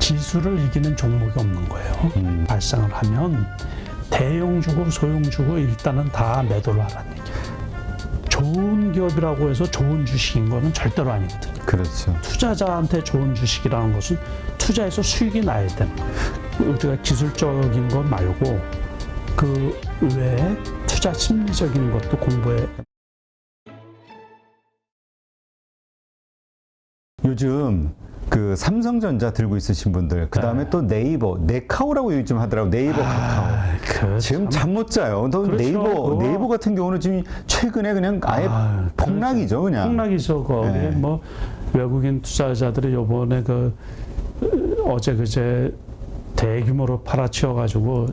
지수를 이기는 종목이 없는 거예요. 발생을 하면 대형주고 소형주고 일단은 다 매도를 하라는 얘기예요. 좋은 기업이라고 해서 좋은 주식인 거는 절대로 아니거든요. 그렇죠. 투자자한테 좋은 주식이라는 것은 투자해서 수익이 나야 되는 거예요. 우리가 기술적인 것 말고 그 외에 투자 심리적인 것도 공부해. 요즘 그 삼성전자 들고 있으신 분들, 그 다음에 또 네이버, 네카오라고 요즘 하더라고. 네이버 카카오. 지금 잠 못 자요. 또 그렇죠, 네이버 같은 경우는 지금 최근에 그냥 아예 폭락이죠, 그냥. 폭락이죠. 네. 뭐 외국인 투자자들이 요번에 그 어제 그제 대규모로 팔아치워가지고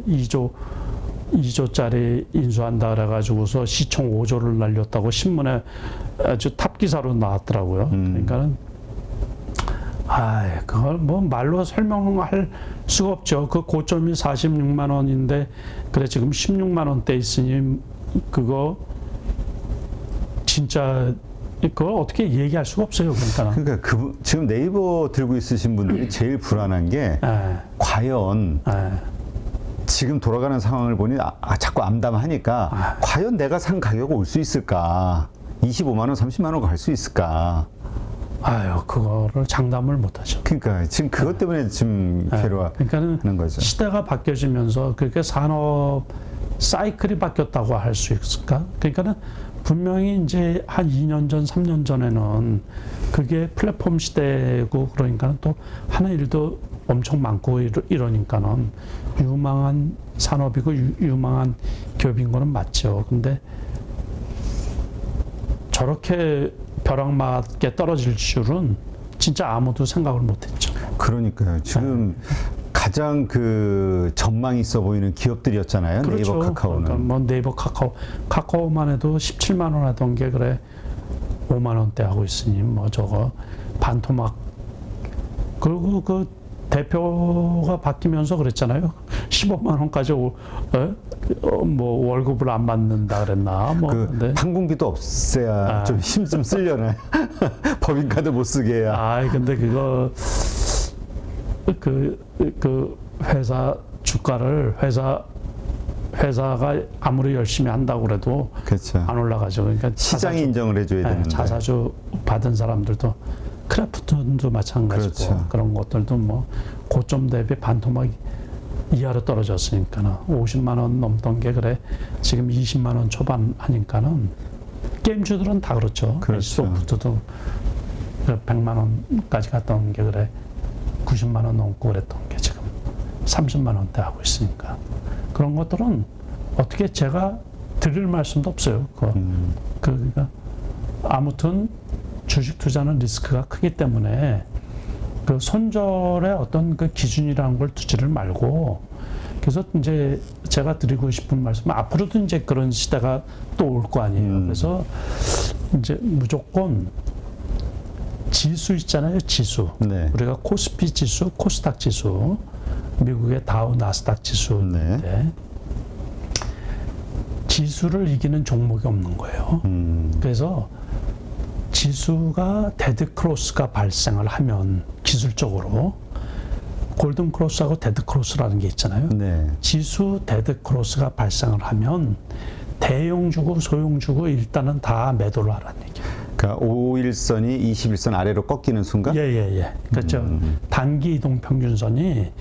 2조짜리 인수한다 그래가지고서 시총 5조를 날렸다고 신문에 아주 탑기사로 나왔더라고요. 그러니까는 그걸 뭐 말로 설명할 수가 없죠. 그 고점이 46만 원인데 그래 지금 16만 원대 있으니 그거 진짜 그걸 어떻게 얘기할 수가 없어요. 그러니까 지금 네이버 들고 있으신 분들이 제일 불안한 게 과연 지금 돌아가는 상황을 보니 자꾸 암담하니까 과연 내가 산 가격이 올 수 있을까? 25만 원, 30만 원 갈 수 있을까? 그거를 장담을 못 하죠. 그러니까 지금 그것 때문에 지금 괴로워하는 거죠. 시대가 바뀌어지면서 그렇게 산업 사이클이 바뀌었다고 할 수 있을까? 그러니까는 분명히 이제 한 2년 전, 3년 전에는 그게 플랫폼 시대고 그러니까는 또 하는 일도 엄청 많고 이러니까는 유망한 산업이고 유망한 기업인 거는 맞죠. 근데 저렇게 벼락맞게 떨어질 줄은 진짜 아무도 생각을 못했죠. 그러니까요. 지금 가장 그 전망이 있어 보이는 기업들이었잖아요. 그렇죠. 네이버 카카오는. 그러니까 뭐 네이버 카카오만 해도 17만 원 하던 게 그래 5만 원대 하고 있으니 뭐 저거 반토막. 그리고 그 대표가 바뀌면서 그랬잖아요. 15만 원까지 뭐 월급을 안 받는다 그랬나? 뭐 근데 항공기도 없애야 좀 힘 좀 쓰려나. 법인카드 못 쓰게 해야. 근데 그거 그 회사 주가를 회사가 아무리 열심히 한다고 그래도 그렇죠. 안 올라가죠. 그러니까 시장이 인정을 해줘야 되는데. 자사주 받은 사람들도 크래프톤도 마찬가지고 그렇죠. 그런 것들도 뭐 고점 대비 반토막 이하로 떨어졌으니까는 50만 원 넘던 게 그래 지금 20만 원 초반 하니까는 게임주들은 다 그렇죠. 소프트도 100만 원까지 갔던 게 그래 90만 원 넘고 그랬던 게 지금 30만 원대 하고 있으니까 그런 것들은 어떻게 제가 드릴 말씀도 없어요. 그러니까 아무튼 주식 투자는 리스크가 크기 때문에 그 손절의 어떤 그 기준이라는 걸 두지를 말고 그래서 이제 제가 드리고 싶은 말씀은 앞으로도 이제 그런 시대가 또 올 거 아니에요. 그래서 이제 무조건 지수 있잖아요. 지수. 네. 우리가 코스피 지수, 코스닥 지수, 미국의 다우 나스닥 지수인데 네. 지수를 이기는 종목이 없는 거예요. 그래서 지수가 데드 크로스가 발생을 하면 기술적으로 골든 크로스하고 데드 크로스라는 게 있잖아요. 네. 지수 데드 크로스가 발생을 하면 대형주고 소형주고 일단은 다 매도를 하라는 얘기예요. 그러니까 5일선이 21선 아래로 꺾이는 순간? 예. 그렇죠. 단기 이동 평균선이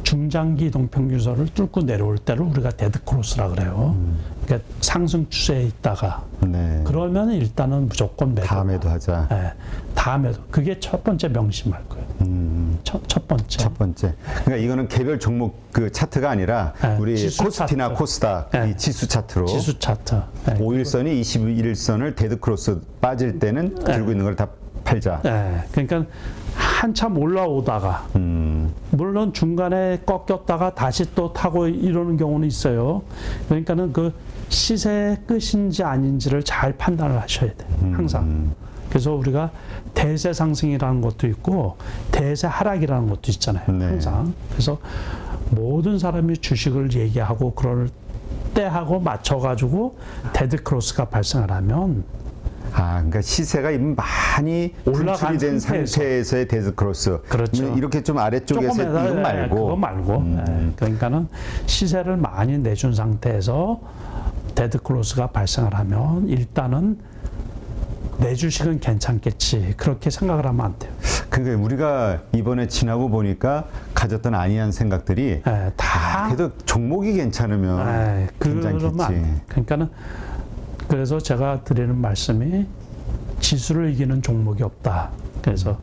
중장기 이동 평균선을 뚫고 내려올 때를 우리가 데드 크로스라 그래요. 그러니까 상승 추세에 있다가 그러면 일단은 무조건 매도. 다 매도하자. 네, 다 매도. 그게 첫 번째 명심할 거예요. 첫 번째. 첫 번째. 그러니까 이거는 개별 종목 그 차트가 아니라 우리 코스피나 차트. 코스닥 이 지수 차트로. 지수 차트. 5일선이 21일선을 데드 크로스 빠질 때는 들고 있는 걸 다 팔자. 그러니까 한참 올라오다가 물론 중간에 꺾였다가 다시 또 타고 이러는 경우는 있어요. 그러니까는 그 시세의 끝인지 아닌지를 잘 판단을 하셔야 돼요. 항상. 그래서 우리가 대세 상승이라는 것도 있고 대세 하락이라는 것도 있잖아요. 항상. 그래서 모든 사람이 주식을 얘기하고 그럴 때하고 맞춰가지고 데드 크로스가 발생을 하면 그러니까 시세가 이미 많이 올라간 분출이 된 상태에서의 데드크로스. 그렇죠. 이렇게 좀 아래쪽에서 조금 이거 말고. 그거 말고. 그러니까는 시세를 많이 내준 상태에서 데드크로스가 발생을 하면 일단은 내 주식은 괜찮겠지. 그렇게 생각을 하면 안 돼요. 그러니까 우리가 이번에 지나고 보니까 가졌던 안이한 생각들이 다 그래도 종목이 괜찮으면 괜찮겠지. 그러니까는 그래서 제가 드리는 말씀이 지수를 이기는 종목이 없다. 그래서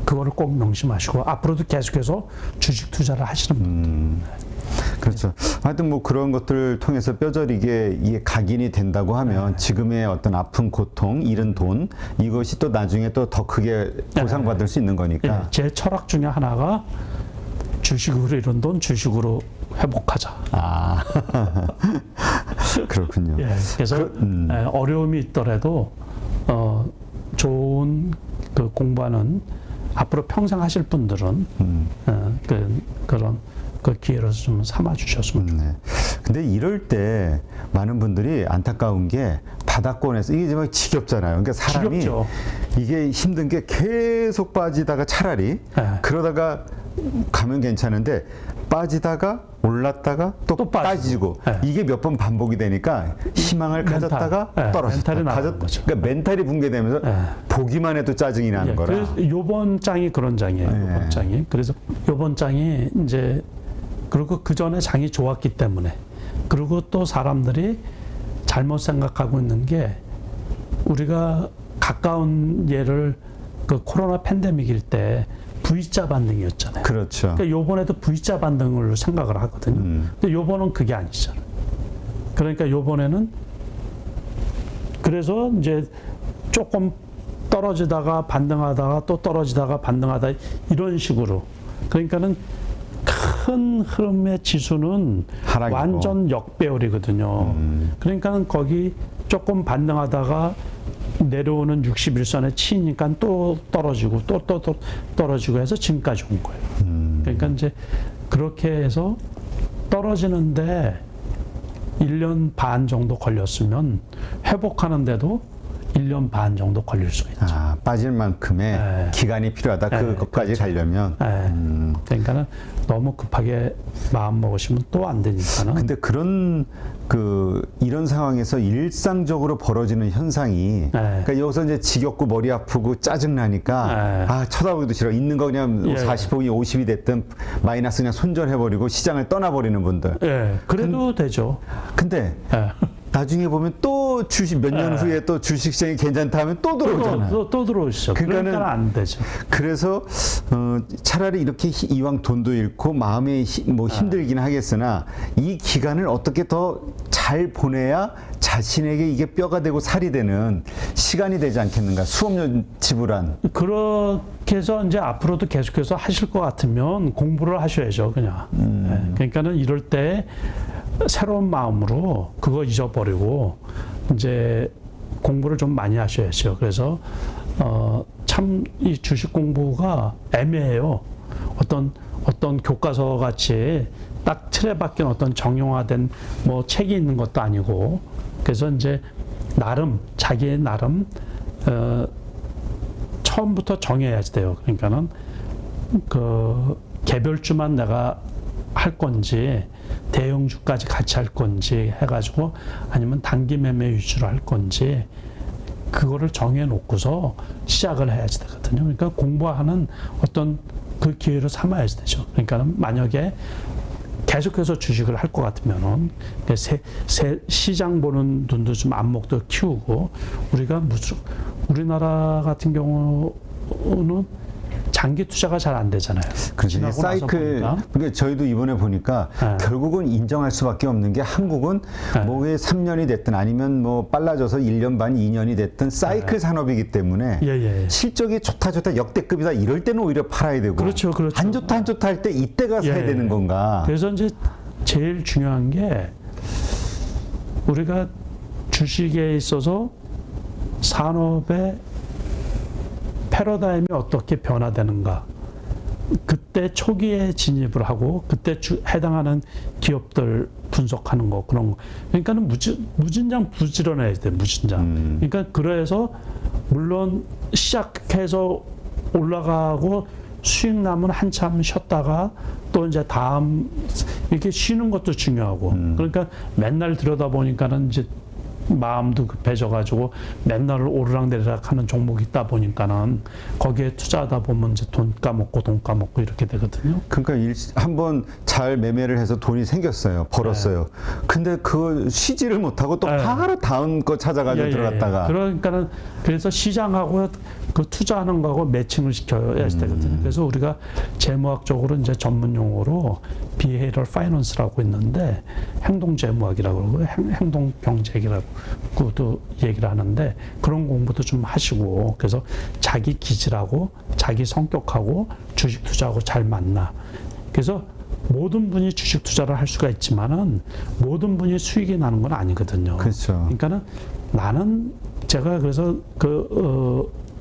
그거를 꼭 명심하시고 앞으로도 계속해서 주식 투자를 하시는 분들. 그렇죠. 하여튼 뭐 그런 것들을 통해서 뼈저리게 이게 각인이 된다고 하면 지금의 어떤 아픈 고통, 잃은 돈 이것이 또 나중에 또 더 크게 보상받을 수 있는 거니까. 제 철학 중에 하나가 주식으로 잃은 돈 주식으로 회복하자. 그렇군요. 그래서 어려움이 있더라도 좋은 그 공부하는 앞으로 평생 하실 분들은 그런 그 기회로 좀 삼아 주셨으면 좋겠습니다. 근데 이럴 때 많은 분들이 안타까운 게 바닥권에서 이게 정말 지겹잖아요. 그러니까 사람이 지겹죠. 이게 힘든 게 계속 빠지다가 차라리 그러다가 가면 괜찮은데 빠지다가 올랐다가 또 빠지고 이게 몇 번 반복이 되니까 희망을 가졌다가 떨어졌다. 그러니까 멘탈이 붕괴되면서 보기만 해도 짜증이 나는 거라. 그래서 요번 장이 그런 장이에요. 요번 장이. 그래서 요번 장이 이제 그리고 그 전에 장이 좋았기 때문에 그리고 또 사람들이 잘못 생각하고 있는 게 우리가 가까운 예를 그 코로나 팬데믹일 때 V자 반등이었잖아요. 그렇죠. 그러니까 요번에도 V자 반등으로 생각을 하거든요. 근데 요번은 그게 아니잖아요. 그러니까 요번에는 그래서 이제 조금 떨어지다가 반등하다가 또 떨어지다가 반등하다 이런 식으로 그러니까는 큰 흐름의 지수는 하락이고. 완전 역배열이거든요. 그러니까는 거기 조금 반등하다가 내려오는 61선에 치니까 또 떨어지고 또 떨어지고 해서 지금까지 온 거예요. 그러니까 이제 그렇게 해서 떨어지는데 1년 반 정도 걸렸으면 회복하는데도 1년 반 정도 걸릴 수가 있죠. 빠질 만큼의 기간이 필요하다. 그것까지 그렇죠. 가려면. 그러니까는 너무 급하게 마음 먹으시면 또 안 되니까는. 근데 그런 이런 상황에서 일상적으로 벌어지는 현상이 그러니까 여기서 이제 지겹고 머리 아프고 짜증 나니까 쳐다보기도 싫어. 있는 거 그냥 40억이 50이 됐든 마이너스 그냥 손절해버리고 시장을 떠나버리는 분들. 그래도 되죠. 근데 나중에 보면 또 주식 몇 년 후에 또 주식시장이 괜찮다 하면 또 들어오잖아요. 또 들어오시죠. 그러니까 안 되죠. 그래서 차라리 이렇게 이왕 돈도 잃고 마음이 뭐 힘들긴 하겠으나 이 기간을 어떻게 더 잘 보내야 자신에게 이게 뼈가 되고 살이 되는 시간이 되지 않겠는가. 수업료 지불한. 그렇게 해서 이제 앞으로도 계속해서 하실 것 같으면 공부를 하셔야죠. 그냥. 그러니까는 이럴 때 새로운 마음으로 그거 잊어버리고 이제 공부를 좀 많이 하셔야죠. 그래서 참 이 주식 공부가 애매해요. 어떤 교과서 같이 딱 틀에 박힌 어떤 정형화된 뭐 책이 있는 것도 아니고 그래서 이제 자기의 나름 처음부터 정해야지 돼요. 그러니까는 그 개별주만 내가 할 건지 대형주까지 같이 할 건지 해가지고 아니면 단기 매매 위주로 할 건지 그거를 정해 놓고서 시작을 해야지 되거든요. 그러니까 공부하는 어떤 그 기회를 삼아야지 되죠. 그러니까 만약에 계속해서 주식을 할 것 같으면은 시장 보는 눈도 좀 안목도 키우고 우리나라 같은 경우는 장기 투자가 잘 안 되잖아요. 그렇죠. 사이클. 그러니까 저희도 이번에 보니까 결국은 인정할 수밖에 없는 게 한국은 뭐에 3년이 됐든 아니면 뭐 빨라져서 1년 반, 2년이 됐든 사이클 산업이기 때문에 실적이 좋다 역대급이다 이럴 때는 오히려 팔아야 되고 그렇죠. 안 좋다 할 때 이때가 사야 되는 건가. 그래서 이제 제일 중요한 게 우리가 주식에 있어서 산업의 패러다임이 어떻게 변화되는가 그때 초기에 진입을 하고 그때 해당하는 기업들 분석하는 거 그런 거. 그러니까는 무진장 부지런해야 돼 무진장. 그러니까 그래서 물론 시작해서 올라가고 수익 나면 한참 쉬었다가 또 이제 다음 이렇게 쉬는 것도 중요하고 그러니까 맨날 들여다 보니까는 이제 마음도 급해져가지고 맨날 오르락내리락 하는 종목이 있다 보니까는 거기에 투자하다 보면 이제 돈 까먹고 이렇게 되거든요. 그러니까 한번 잘 매매를 해서 돈이 생겼어요. 벌었어요. 근데 그거 쉬지를 못하고 또 바로 다음 거 찾아가지고 들어갔다가. 그러니까는 그래서 시장하고 그 투자하는 거하고 매칭을 시켜야 되거든요. 그래서 우리가 재무학적으로 이제 전문 용어로 behavioral finance라고 있는데 행동 재무학이라고 그러고 행동 경제학이라고도 얘기를 하는데 그런 공부도 좀 하시고 그래서 자기 기질하고 자기 성격하고 주식 투자하고 잘 맞나. 그래서 모든 분이 주식 투자를 할 수가 있지만은 모든 분이 수익이 나는 건 아니거든요. 그렇죠. 그러니까는 나는 제가 그래서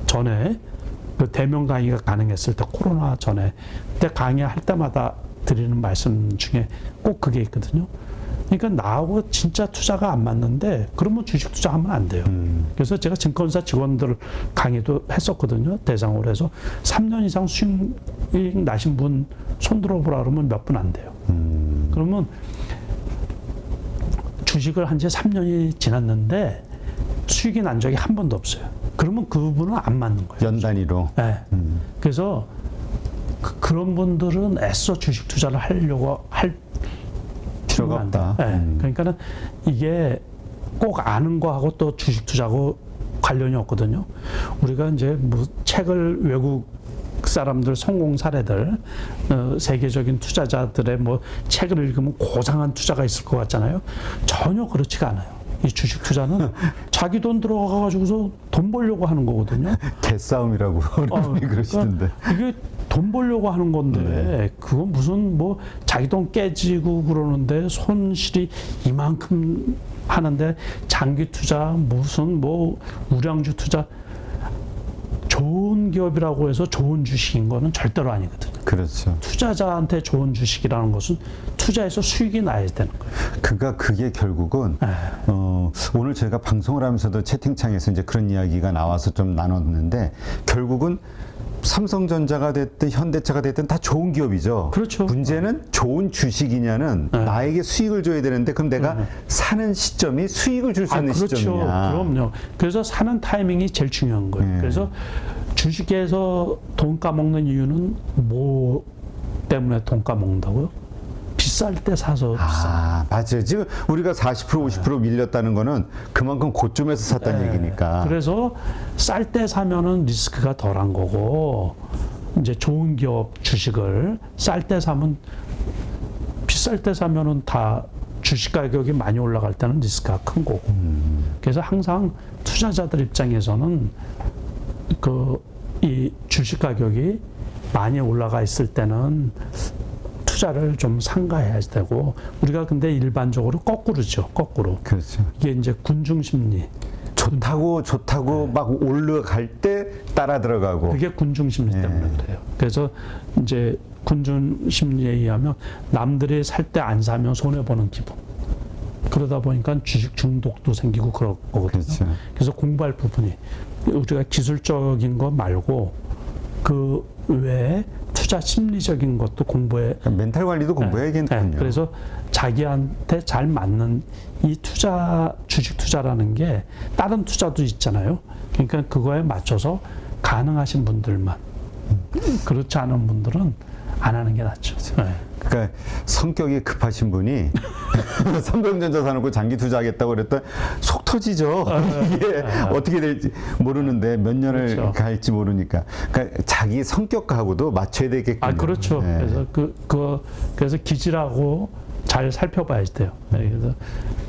전에 그 대면 강의가 가능했을 때 코로나 전에 그때 강의할 때마다 드리는 말씀 중에 꼭 그게 있거든요. 그러니까 나하고 진짜 투자가 안 맞는데 그러면 주식 투자하면 안 돼요. 그래서 제가 증권사 직원들 강의도 했었거든요. 대상으로 해서 3년 이상 수익 나신 분 손 들어보라 그러면 몇 분 안 돼요. 그러면 주식을 한 지 3년이 지났는데 수익이 난 적이 한 번도 없어요. 그러면 그분은 안 맞는 거예요. 연 단위로. 네. 그래서 그런 분들은 애써 주식 투자를 하려고 할 필요가 없다. 네. 그러니까는 이게 꼭 아는 거하고 또 주식 투자하고 관련이 없거든요. 우리가 이제 뭐 책을 외국 사람들 성공 사례들 세계적인 투자자들의 뭐 책을 읽으면 고상한 투자가 있을 것 같잖아요. 전혀 그렇지가 않아요. 이 주식 투자는 자기 돈 들어가가지고서 돈 벌려고 하는 거거든요. 개싸움이라고 어른분이 그러시던데. 그러니까 이게 돈 벌려고 하는 건데 그건 무슨 뭐 자기 돈 깨지고 그러는데 손실이 이만큼 하는데 장기 투자 무슨 뭐 우량주 투자 좋은 기업이라고 해서 좋은 주식인 거는 절대로 아니거든요. 그렇죠. 투자자한테 좋은 주식이라는 것은 투자해서 수익이 나야 되는 거예요. 그러니까 그게 결국은 오늘 저희가 방송을 하면서도 채팅창에서 이제 그런 이야기가 나와서 좀 나눴는데 결국은 삼성전자가 됐든 현대차가 됐든 다 좋은 기업이죠. 그렇죠. 문제는 좋은 주식이냐는 나에게 수익을 줘야 되는데 그럼 내가 사는 시점이 수익을 줄 수 있는 그렇죠. 시점이냐. 그럼요. 그래서 사는 타이밍이 제일 중요한 거예요. 그래서 주식에서 돈 까먹는 이유는 뭐 때문에 돈 까먹는다고요? 비쌀 때 사서 비싸. 맞아요. 지금 우리가 40% 50% 밀렸다는 거는 그만큼 고점에서 샀다는 얘기니까. 그래서 쌀 때 사면은 리스크가 덜한 거고 이제 좋은 기업 주식을 쌀 때 사면 비쌀 때 사면은 다 주식 가격이 많이 올라갈 때는 리스크가 큰 거고. 그래서 항상 투자자들 입장에서는 이 주식 가격이 많이 올라가 있을 때는 투자를 좀 삼가해야 되고 우리가 근데 일반적으로 거꾸로죠. 거꾸로. 그렇죠. 이게 이제 군중 심리. 좋다고 막 올라갈 때 따라 들어가고. 그게 군중 심리 때문에 그래요. 그래서 이제 군중 심리에 의하면 남들이 살 때 안 사면 손해 보는 기분. 그러다 보니까 주식 중독도 생기고 그럴 거거든요. 그렇죠. 그래서 공부할 부분이 우리가 기술적인 거 말고 그 외에 투자 심리적인 것도 공부해. 그러니까 멘탈 관리도 공부해야겠군요. 그래서 자기한테 잘 맞는 이 주식 투자라는 게 다른 투자도 있잖아요. 그러니까 그거에 맞춰서 가능하신 분들만. 그렇지 않은 분들은 안 하는 게 낫죠. 그러니까 성격이 급하신 분이 삼성전자 사놓고 장기 투자하겠다고 그랬더니 속 터지죠. 이게 어떻게 될지 모르는데 몇 년을 갈지 모르니까. 그러니까 자기 성격하고도 맞춰야 되겠군요. 그렇죠. 그래서 기질하고 잘 살펴봐야 돼요. 그래서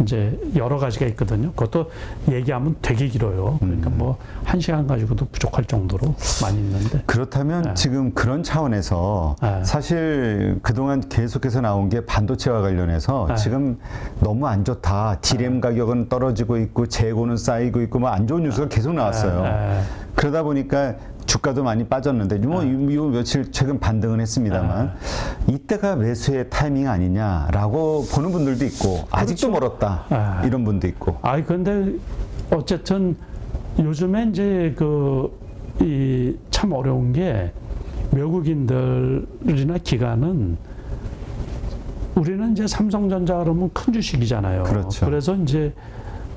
이제 여러 가지가 있거든요. 그것도 얘기하면 되게 길어요. 그러니까 뭐 1시간 가지고도 부족할 정도로 많이 있는데. 그렇다면 지금 그런 차원에서 사실 그동안 계속해서 나온 게 반도체와 관련해서 지금 너무 안 좋다. 디램 가격은 떨어지고 있고 재고는 쌓이고 있고 뭐 안 좋은 뉴스가 계속 나왔어요. 그러다 보니까 주가도 많이 빠졌는데 요 며칠 최근 반등은 했습니다만 이때가 매수의 타이밍 아니냐라고 보는 분들도 있고 아직도 멀었다 이런 분도 있고. 근데 어쨌든 요즘에 이제 참 어려운 게 외국인들이나 기관은 우리는 이제 삼성전자 그러면 큰 주식이잖아요. 그렇죠. 그래서 이제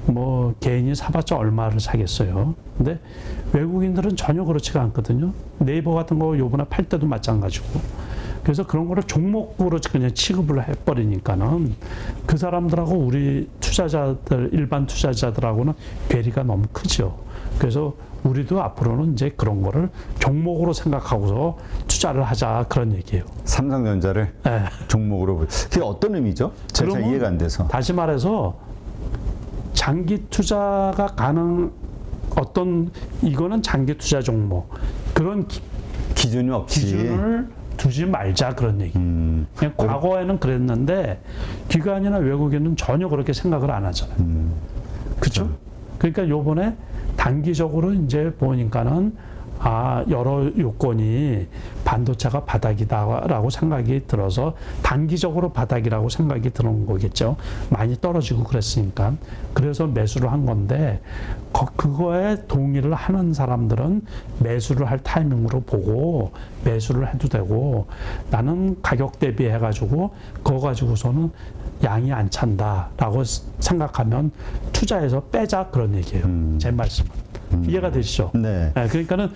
뭐 개인이 사봤자 얼마를 사겠어요. 근데 외국인들은 전혀 그렇지가 않거든요. 네이버 같은 거 요번에 팔 때도 마찬가지고. 그래서 그런 거를 종목으로 그냥 취급을 해버리니까는 그 사람들하고 우리 투자자들, 일반 투자자들하고는 괴리가 너무 크죠. 그래서 우리도 앞으로는 이제 그런 거를 종목으로 생각하고서 투자를 하자 그런 얘기예요. 삼성전자를 네. 종목으로. 그게 어떤 의미죠? 제가 잘 이해가 안 돼서. 다시 말해서 장기 투자가 이거는 장기 투자 종목 그런 기준이 없지. 기준을 두지 말자 그런 얘기. 그냥 과거에는 그랬는데 기관이나 외국인은 전혀 그렇게 생각을 안 하잖아요. 그렇죠? 그러니까 요번에 단기적으로 이제 보니까는 여러 요건이 반도체가 바닥이다라고 생각이 들어서 단기적으로 바닥이라고 생각이 드는 거겠죠. 많이 떨어지고 그랬으니까. 그래서 매수를 한 건데 그거에 동의를 하는 사람들은 매수를 할 타이밍으로 보고 매수를 해도 되고 나는 가격 대비해가지고 그거 가지고서는 양이 안 찬다라고 생각하면 투자해서 빼자 그런 얘기예요. 제 말씀은. 이해가 되시죠? 네. 그러니까는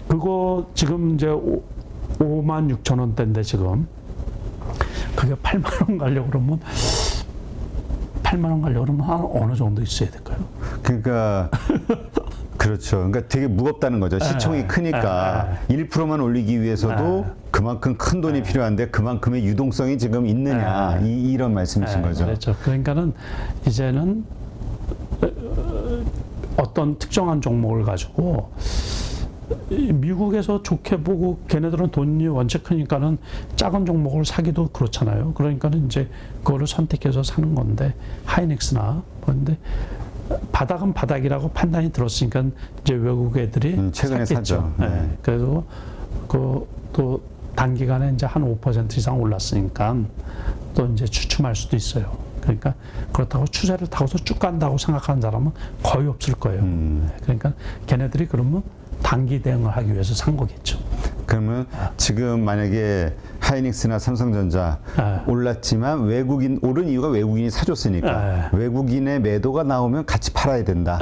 그거 지금 이제 56,000원대인데 지금 그게 8만 원 가려고 그러면 8만 원 가려고 그러면 한 어느 정도 있어야 될까요? 그러니까 그렇죠. 그러니까 되게 무겁다는 거죠. 시총이 크니까 1%만 올리기 위해서도 그만큼 큰 돈이 필요한데 그만큼의 유동성이 지금 있느냐 이런 말씀이신 거죠. 그렇죠. 그러니까는 이제는 어떤 특정한 종목을 가지고 미국에서 좋게 보고 걔네들은 돈이 원체 크니까는 작은 종목을 사기도 그렇잖아요. 그러니까는 이제 그거를 선택해서 사는 건데 하이닉스나 그런데 바닥은 바닥이라고 판단이 들었으니까 이제 외국 애들이 최근에 샀겠죠. 샀죠. 네. 그래서 또 단기간에 이제 한 5% 이상 올랐으니까 또 이제 주춤할 수도 있어요. 그러니까 그렇다고 추세를 타고서 쭉 간다고 생각하는 사람은 거의 없을 거예요. 그러니까 걔네들이 그러면 단기 대응을 하기 위해서 산 거겠죠. 그러면 지금 만약에 하이닉스나 삼성전자 올랐지만 오른 이유가 외국인이 사줬으니까 외국인의 매도가 나오면 같이 팔아야 된다.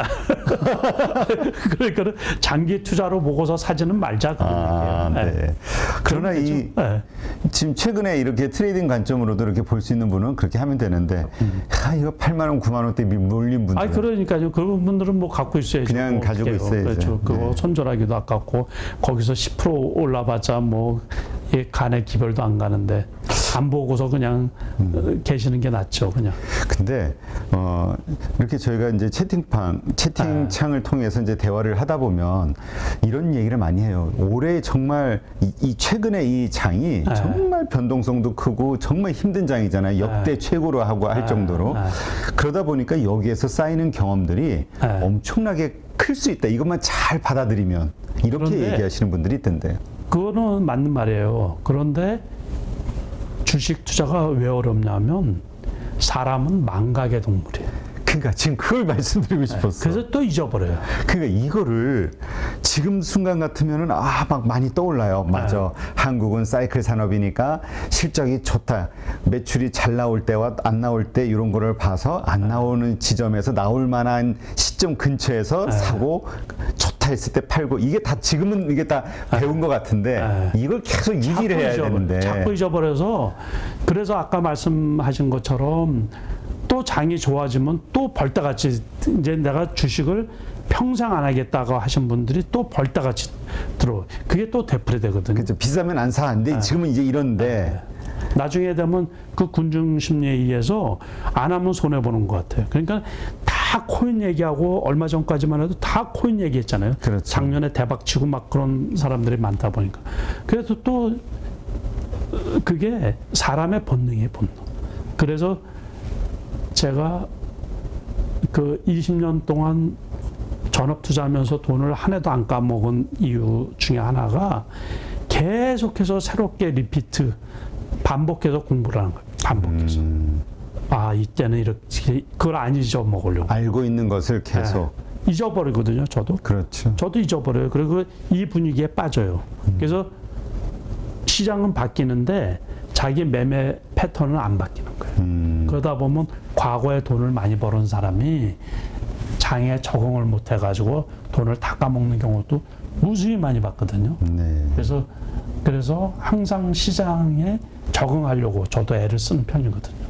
그러니까 장기 투자로 보고서 사지는 말자 그런 얘기예요. 네. 그러나 지금 최근에 이렇게 트레이딩 관점으로도 이렇게 볼 수 있는 분은 그렇게 하면 되는데 이거 8만 원, 9만 원대 몰린 분들. 그러니까요. 그런 분들은 뭐 갖고 있어야죠. 그냥 가지고 있어야죠. 그렇죠. 그거 손절하기도 아깝고 거기서 10% 올라봤자 뭐 간에 기별도 안 가는데 안 보고서 그냥 계시는 게 낫죠, 그냥. 근데 이렇게 저희가 이제 채팅창을 통해서 이제 대화를 하다 보면 이런 얘기를 많이 해요. 올해 정말 최근에 이 장이 정말 변동성도 크고 정말 힘든 장이잖아요. 역대 최고로 하고 할 정도로. 그러다 보니까 여기에서 쌓이는 경험들이 엄청나게 클 수 있다. 이것만 잘 받아들이면 이렇게 얘기하시는 분들이 있던데. 그거는 맞는 말이에요. 그런데 주식 투자가 왜 어렵냐면 사람은 망각의 동물이에요. 그러니까 지금 그걸 말씀드리고 싶었어. 그래서 또 잊어버려요. 그러니까 이거를 지금 순간 같으면은 막 많이 떠올라요. 맞아. 한국은 사이클 산업이니까 실적이 좋다. 매출이 잘 나올 때와 안 나올 때 이런 거를 봐서 안 나오는 지점에서 나올 만한 시점 근처에서 사고 좋다 했을 때 팔고 이게 다 지금은 이게 다 배운 것 같은데 이걸 계속 유지를 해야 되는데 자꾸 잊어버려서 그래서 아까 말씀하신 것처럼 또 장이 좋아지면 또 벌떼같이 이제 내가 주식을 평생 안 하겠다고 하신 분들이 또 벌떼같이 들어. 그게 또 되풀이 되거든요. 그렇죠. 비싸면 안 사는데 지금은 이제 이런데 나중에 되면 그 군중 심리에 의해서 안 하면 손해 보는 것 같아요. 그러니까 다 코인 얘기하고 얼마 전까지만 해도 다 코인 얘기했잖아요. 그렇죠. 작년에 대박 치고 막 그런 사람들이 많다 보니까. 그래서 또 그게 사람의 본능이에요, 본능. 그래서 제가 그 20년 동안 전업 투자하면서 돈을 한 해도 안 까먹은 이유 중에 하나가 계속해서 새롭게 리피트 반복해서 공부를 하는 거예요. 반복해서. 아, 이때는 이렇게 그걸 안 잊어먹으려고. 알고 있는 것을 계속. 네. 잊어버리거든요, 저도. 그렇죠. 저도 잊어버려요. 그리고 이 분위기에 빠져요. 그래서 시장은 바뀌는데 자기 매매 패턴은 안 바뀌는 거예요. 그러다 보면 과거에 돈을 많이 벌은 사람이 장에 적응을 못 해가지고 돈을 다 까먹는 경우도 무수히 많이 봤거든요. 네. 그래서 항상 시장에 적응하려고 저도 애를 쓰는 편이거든요.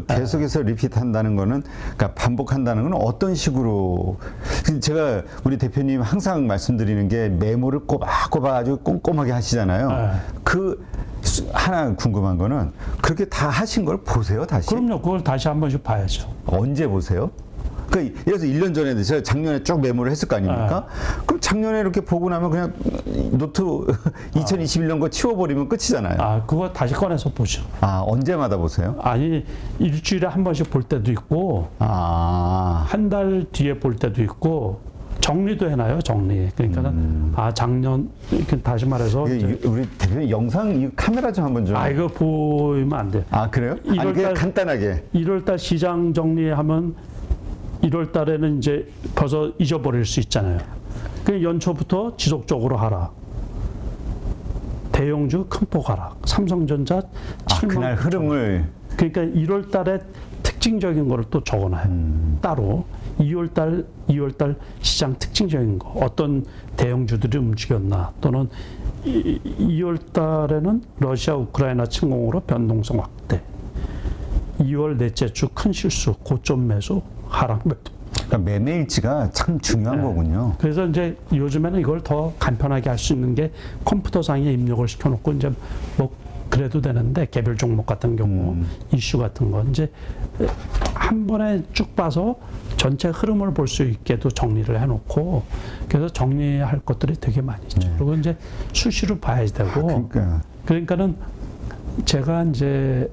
계속해서 리피트한다는 거는, 그러니까 반복한다는 건 어떤 식으로? 제가 우리 대표님 항상 말씀드리는 게 메모를 꼬박꼬박 아주 꼼꼼하게 하시잖아요. 네. 하나 궁금한 거는 그렇게 다 하신 걸 보세요, 다시? 그럼요. 그걸 다시 한 번씩 봐야죠. 언제 보세요? 그러니까 예를 들어서 1년 전에 제가 작년에 쭉 메모를 했을 거 아닙니까? 그럼 작년에 이렇게 보고 나면 그냥 노트 2021년 거 치워버리면 끝이잖아요. 아, 그거 다시 꺼내서 보죠. 아, 언제마다 보세요? 아니, 일주일에 한 번씩 볼 때도 있고, 한 달 뒤에 볼 때도 있고, 정리도 해놔요, 정리. 그러니까는, 작년, 다시 말해서. 우리 대표님 영상, 이 카메라 좀 한번 좀. 이거 보이면 안 돼. 아, 그래요? 아니, 그냥 간단하게. 1월달 시장 정리하면 1월 달에는 이제 벌써 잊어버릴 수 있잖아요. 그 연초부터 지속적으로 하라. 대형주 큰 폭 하락. 삼성전자 7만. 그날 흐름을. 그러니까 1월 달에 특징적인 거를 또 적어놔요. 따로 2월 달 시장 특징적인 거. 어떤 대형주들이 움직였나. 또는 2월 달에는 러시아 우크라이나 침공으로 변동성 확대. 2월 넷째 주 큰 실수, 고점 매수, 하락 매도. 그러니까 매매일지가 참 중요한 거군요. 그래서 이제 요즘에는 이걸 더 간편하게 할 수 있는 게 컴퓨터상에 입력을 시켜놓고 이제 뭐 그래도 되는데 개별 종목 같은 경우 이슈 같은 거 이제 한 번에 쭉 봐서 전체 흐름을 볼 수 있게도 정리를 해놓고 그래서 정리할 것들이 되게 많이 있죠. 그리고 이제 수시로 봐야 되고 그러니까는 제가 이제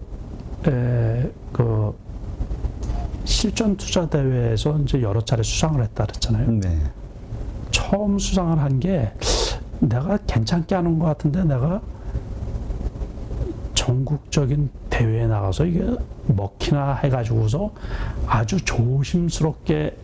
그 실전 투자 대회에서 이제 여러 차례 수상을 했다 그랬잖아요. 네. 처음 수상을 한 게 내가 괜찮게 하는 것 같은데 내가 전국적인 대회에 나가서 이게 먹히나 해가지고서 아주 조심스럽게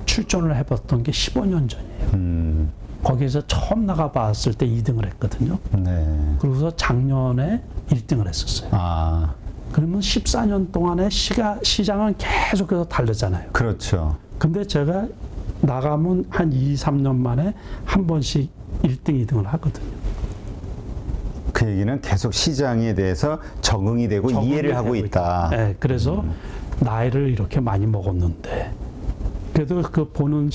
출전을 해봤던 게 15년 전이에요. 거기에서 처음 나가봤을 때 2등을 했거든요. 네. 그러고서 작년에 1등을 했었어요. 그러면 14년 동안의 시장은 계속해서 다르잖아요. 그렇죠. 근데 제가 나가면 한 2, 3년 만에 한 번씩 1등, 2등을 하거든요. 그 얘기는 계속 시장에 대해서 적응이 되고 이해를 하고 있다. 네, 그래서 나이를 이렇게 많이 먹었는데 그래도 그 보는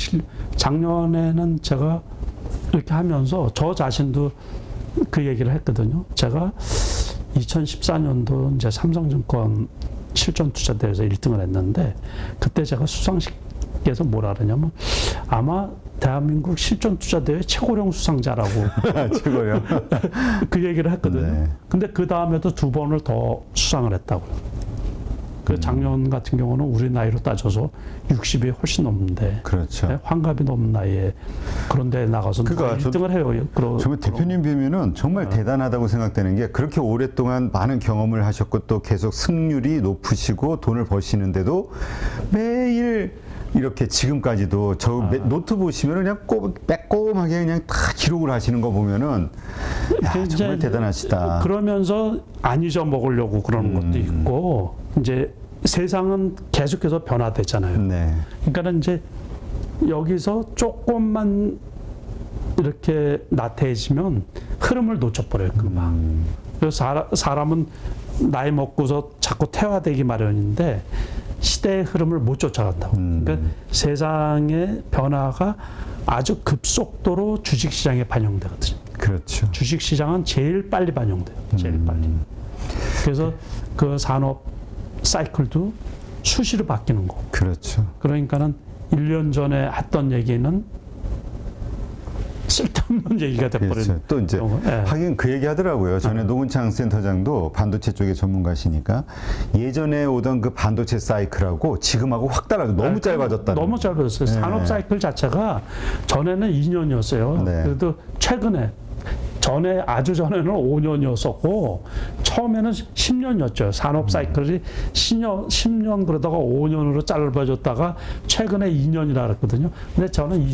작년에는 제가 이렇게 하면서 저 자신도 그 얘기를 했거든요. 제가 2014년도 이제 삼성증권 실전투자대회에서 1등을 했는데 그때 제가 수상식에서 뭐라 그러냐면 아마 대한민국 실전투자대회 최고령 수상자라고 최고령 그 얘기를 했거든요. 네. 근데 그 다음에도 2번을 더 수상을 했다고요. 그 작년 같은 경우는 우리 나이로 따져서 60이 훨씬 넘는데 그렇죠. 네? 환갑이 넘는 나이에 그런 데에 나가서 그러니까 1등을 해요. 정말 대표님 뵈면은 정말 대단하다고 생각되는 게 그렇게 오랫동안 많은 경험을 하셨고 또 계속 승률이 높으시고 돈을 버시는데도 매일 이렇게 지금까지도 노트 보시면은 그냥 빼꼼하게 그냥 다 기록을 하시는 거 보면은 야, 정말 대단하시다. 그러면서 안 잊어먹으려고 그러는 것도 있고 이제 세상은 계속해서 변화되잖아요. 네. 그러니까 이제 여기서 조금만 이렇게 나태해지면 흐름을 놓쳐버려요, 금방. 그래서 사람은 나이 먹고서 자꾸 퇴화되기 마련인데 시대의 흐름을 못 쫓아간다고. 그러니까 세상의 변화가 아주 급속도로 주식시장에 반영되거든요. 그렇죠. 주식시장은 제일 빨리 반영돼요. 제일 빨리. 그래서 그 산업 사이클도 수시로 바뀌는 거. 그렇죠. 그러니까는 1년 전에 했던 얘기는 쓸데없는 얘기가 돼버리는. 그렇죠. 또 이제 경우. 예. 하긴 그 얘기 하더라고요. 전에 노근창 센터장도 반도체 쪽의 전문가시니까 예전에 오던 그 반도체 사이클하고 지금하고 확 달라져. 너무 짧아졌다. 너무 짧아졌어요. 네. 산업 사이클 자체가 전에는 2년이었어요. 네. 그래도 최근에 아주 전에는 5년이었었고 처음에는 10년이었죠. 산업 사이클이 10년 그러다가 5년으로 짧아졌다가 최근에 2년이라 그랬거든요. 근데 저는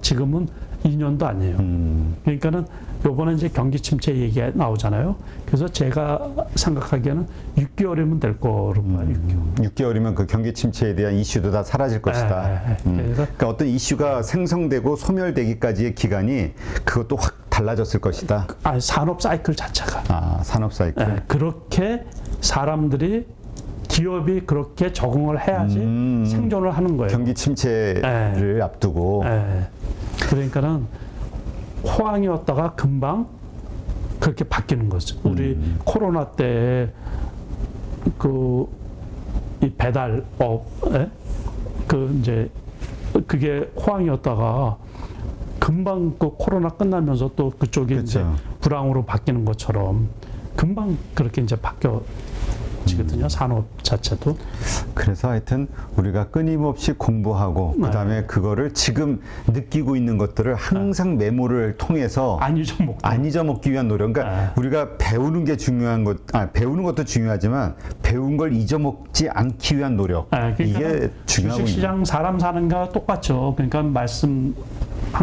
지금은 2년도 아니에요. 그러니까는 요번에 이제 경기 침체 얘기가 나오잖아요. 그래서 제가 생각하기에는 6개월이면 될 거로 봐요. 6개월이면 그 경기 침체에 대한 이슈도 다 사라질 것이다. 그러니까 어떤 이슈가 생성되고 소멸되기까지의 기간이 그것도 확 달라졌을 것이다. 산업 사이클 자체가. 산업 사이클. 그렇게 사람들이 기업이 그렇게 적응을 해야지 생존을 하는 거예요. 경기 침체를 앞두고. 그러니까는 호황이었다가 금방 그렇게 바뀌는 거죠. 우리 코로나 때 이 배달업에 이제 그게 호황이었다가 금방 그 코로나 끝나면서 또 그쪽이 그렇죠. 이제 불황으로 바뀌는 것처럼 금방 그렇게 이제 바뀌어지거든요. 산업 자체도. 그래서 하여튼 우리가 끊임없이 공부하고 그다음에 그거를 지금 느끼고 있는 것들을 항상 메모를 통해서 안 잊어먹기 위한 노력. 그러니까 우리가 배우는 게 중요한 배우는 것도 중요하지만 배운 걸 잊어먹지 않기 위한 노력. 이게 중요하군요. 주식시장 사람 사는 거와 똑같죠. 그러니까 말씀한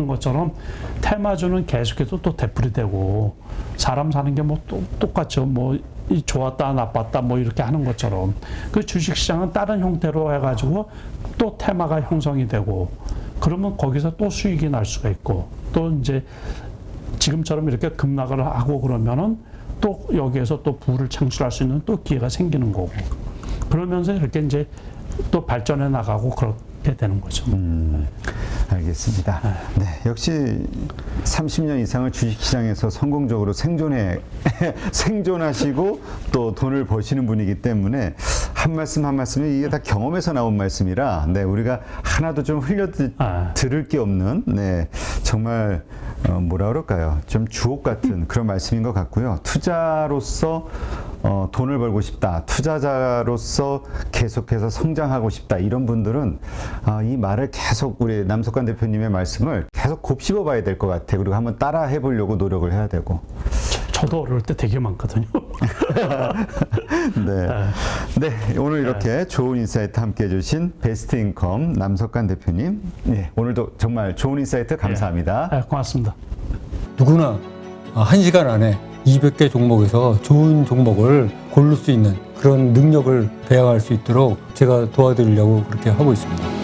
것처럼 테마주는 계속해서 또 되풀이되고 사람 사는 게 뭐 똑같죠. 뭐 좋았다 나빴다 뭐 이렇게 하는 것처럼 그 주식시장은 다른 형태로 해가지고 또 테마가 형성이 되고 그러면 거기서 또 수익이 날 수가 있고 또 이제 지금처럼 이렇게 급락을 하고 그러면은 또 여기에서 또 부를 창출할 수 있는 또 기회가 생기는 거고 그러면서 이렇게 이제 또 발전해 나가고 그렇게 되는 거죠. 알겠습니다. 네, 역시 30년 이상을 주식시장에서 성공적으로 생존하시고 또 돈을 버시는 분이기 때문에 한 말씀 한 말씀이 이게 다 경험에서 나온 말씀이라 우리가 하나도 좀 들을 게 없는 정말 뭐라 그럴까요? 좀 주옥 같은 그런 말씀인 것 같고요. 투자로서 돈을 벌고 싶다. 투자자로서 계속해서 성장하고 싶다. 이런 분들은 이 말을 계속 우리 남석관 대표님의 말씀을 계속 곱씹어 봐야 될 것 같아요. 그리고 한번 따라 해보려고 노력을 해야 되고. 저도 어려울 때 되게 많거든요. 네, 오늘 이렇게 좋은 인사이트 함께 해주신 베스트인컴 남석관 대표님. 네, 오늘도 정말 좋은 인사이트 감사합니다. 고맙습니다. 누구나 1시간 안에 200개 종목에서 좋은 종목을 고를 수 있는 그런 능력을 배양할 수 있도록 제가 도와드리려고 그렇게 하고 있습니다.